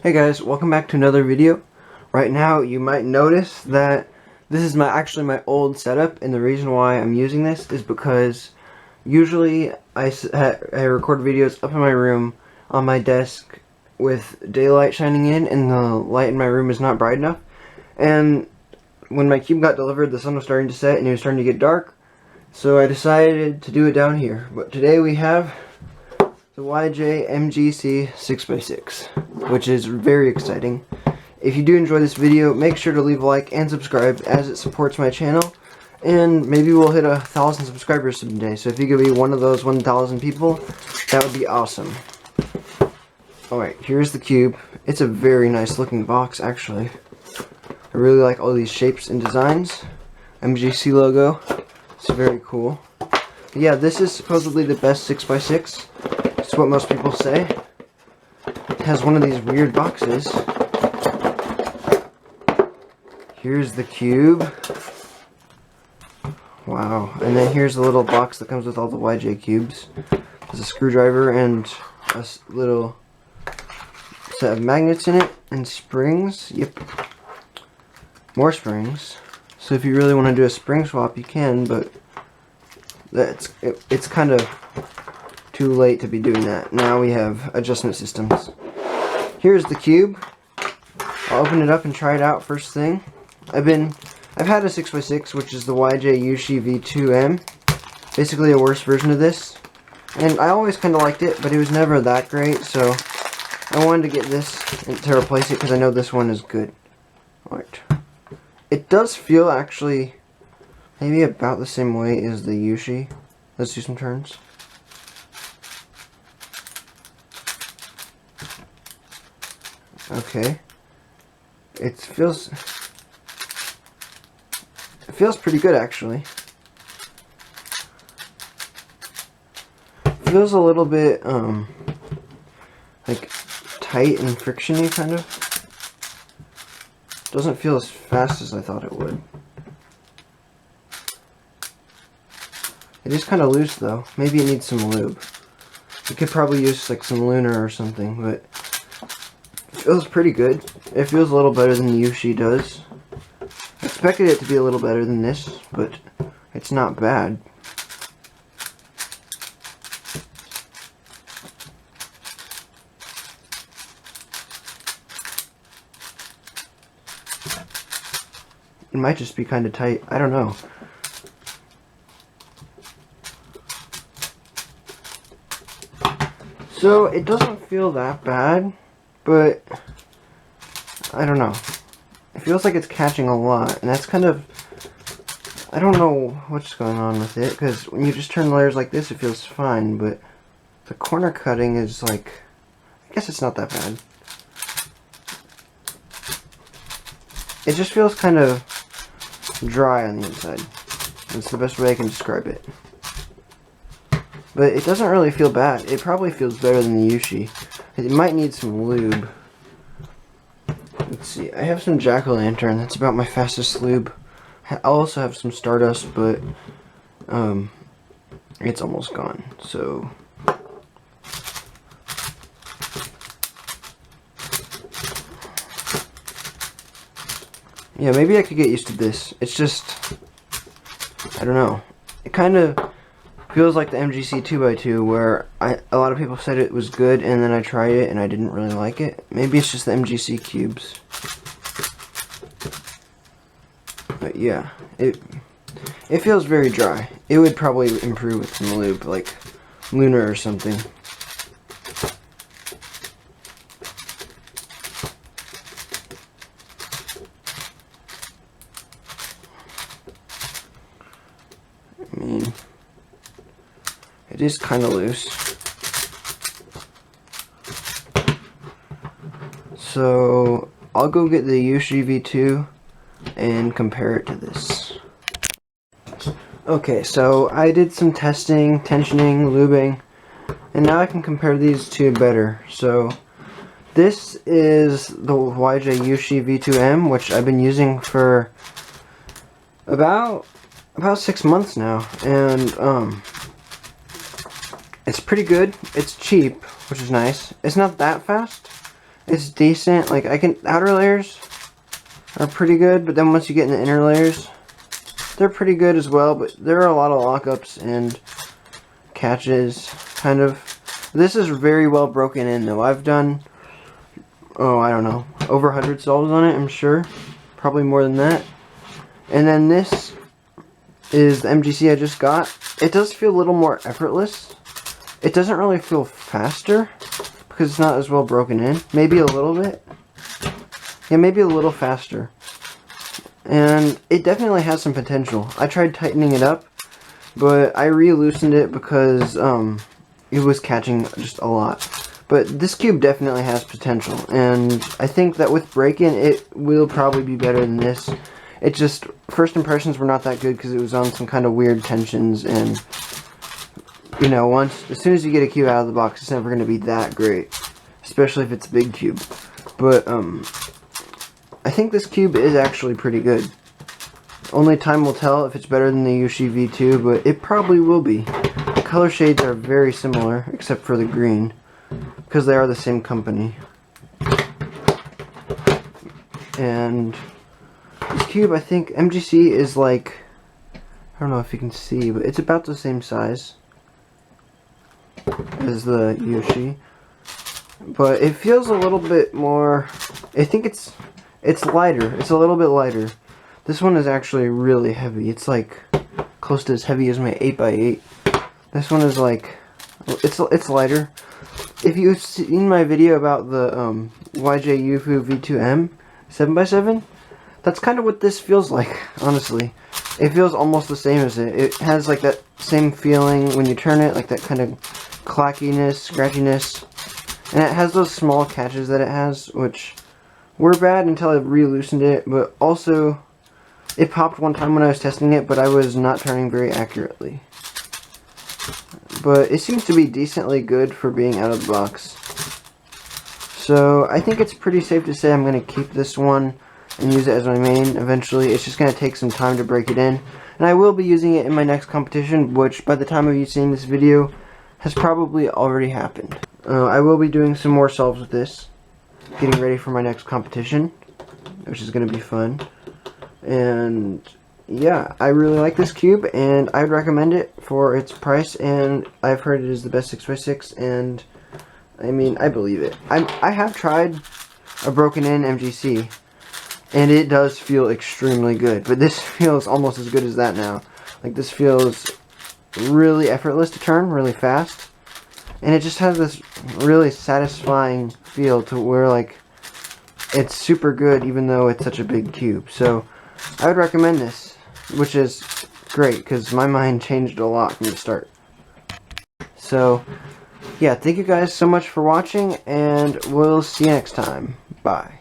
Hey guys, welcome back to another video. Right now you might notice that this is actually my old setup, and the reason why I'm using this is because usually I record videos up in my room on my desk with daylight shining in, and the light in my room is not bright enough. And when my cube got delivered, the sun was starting to set and it was starting to get dark, so I decided to do it down here. But today we have the YJ MGC 6x6, which is very exciting. If you do enjoy this video, make sure to leave a like and subscribe, as it supports my channel, and maybe we'll hit 1,000 subscribers someday. So if you could be one of those 1,000 people, that would be awesome. Alright, here's the cube. It's a very nice looking box, actually. I really like all these shapes and designs. MGC logo. It's very cool. But yeah, this is supposedly the best 6x6. That's what most people say. It has one of these weird boxes. Here's the cube. Wow. And then here's the little box that comes with all the YJ cubes. There's a screwdriver and a little set of magnets in it and springs. Yep. More springs. So if you really want to do a spring swap, you can, but it's kind of too late to be doing that. Now we have adjustment systems. Here's the cube. I'll open it up and try it out first thing. I've had a 6x6, which is the YJ V2M. Basically a worse version of this. And I always kind of liked it, but it was never that great, so I wanted to get this to replace it because I know this one is good. Alright. It does feel actually maybe about the same way as the Yushi. Let's do some turns. Okay. It feels pretty good, actually. It feels a little bit like tight and frictiony, kind of. Doesn't feel as fast as I thought it would. It is kind of loose though. Maybe it needs some lube. You could probably use like some Lunar or something, but it feels pretty good. It feels a little better than the Yushi does. I expected it to be a little better than this, but it's not bad. It might just be kind of tight. I don't know. So it doesn't feel that bad, but I don't know. It feels like it's catching a lot, and that's kind of, I don't know what's going on with it, because when you just turn layers like this, it feels fine, but the corner cutting is like, I guess it's not that bad. It just feels kind of dry on the inside. That's the best way I can describe it. But it doesn't really feel bad. It probably feels better than the Yushi. It might need some lube. Let's see. I have some jack-o'-lantern. That's about my fastest lube. I also have some Stardust, but it's almost gone. So yeah, maybe I could get used to this. It's just, I don't know. It kind of feels like the MGC 2x2, where a lot of people said it was good, and then I tried it and I didn't really like it. Maybe it's just the MGC cubes. But yeah, it feels very dry. It would probably improve with some lube, like Lunar or something. I mean, it is kind of loose. So I'll go get the Yushi V2 and compare it to this. Okay, so I did some testing, tensioning, lubing, and now I can compare these two better. So this is the YJ Yushi V2M, which I've been using for about 6 months now, and it's pretty good. It's cheap, which is nice. It's not that fast. It's decent. Like, outer layers are pretty good, but then once you get in the inner layers, they're pretty good as well, but there are a lot of lockups and catches, kind of. This is very well broken in, though. I've done, oh, I don't know, over 100 solves on it, I'm sure. Probably more than that. And then this is the MGC I just got. It does feel a little more effortless. It doesn't really feel faster because it's not as well broken in. Maybe a little bit. Yeah, maybe a little faster. And it definitely has some potential. I tried tightening it up, but I re-loosened it because it was catching just a lot. But this cube definitely has potential, and I think that with break-in, it will probably be better than this. It just, first impressions were not that good because it was on some kind of weird tensions, and, you know, as soon as you get a cube out of the box, it's never going to be that great, especially if it's a big cube. But, I think this cube is actually pretty good. Only time will tell if it's better than the Yoshi V2, but it probably will be. The color shades are very similar, except for the green, because they are the same company. And this cube, I think, MGC is like, I don't know if you can see, but it's about the same size as the Yoshi. But it feels a little bit more, I think it's lighter. It's a little bit lighter. This one is actually really heavy. It's like close to as heavy as my 8x8. This one is like, it's lighter. If you've seen my video about the YJ MGC V2M 7x7, that's kind of what this feels like, honestly. It feels almost the same as it. It has like that same feeling when you turn it, like that kind of clackiness, scratchiness. And it has those small catches that it has, which were bad until I re-loosened it, but also it popped one time when I was testing it, but I was not turning very accurately. But it seems to be decently good for being out of the box. So I think it's pretty safe to say I'm going to keep this one and use it as my main eventually. It's just going to take some time to break it in. And I will be using it in my next competition, which by the time of you seeing this video has probably already happened. I will be doing some more solves with this, getting ready for my next competition, which is going to be fun. And yeah, I really like this cube, and I'd recommend it for its price, and I've heard it is the best 6x6, and I mean, I believe it. I have tried a broken-in MGC, and it does feel extremely good, but this feels almost as good as that now. Like, this feels really effortless to turn, really fast, and it just has this really satisfying feel to where, like, it's super good even though it's such a big cube. So I would recommend this, which is great because my mind changed a lot from the start. So yeah, thank you guys so much for watching, and we'll see you next time. Bye.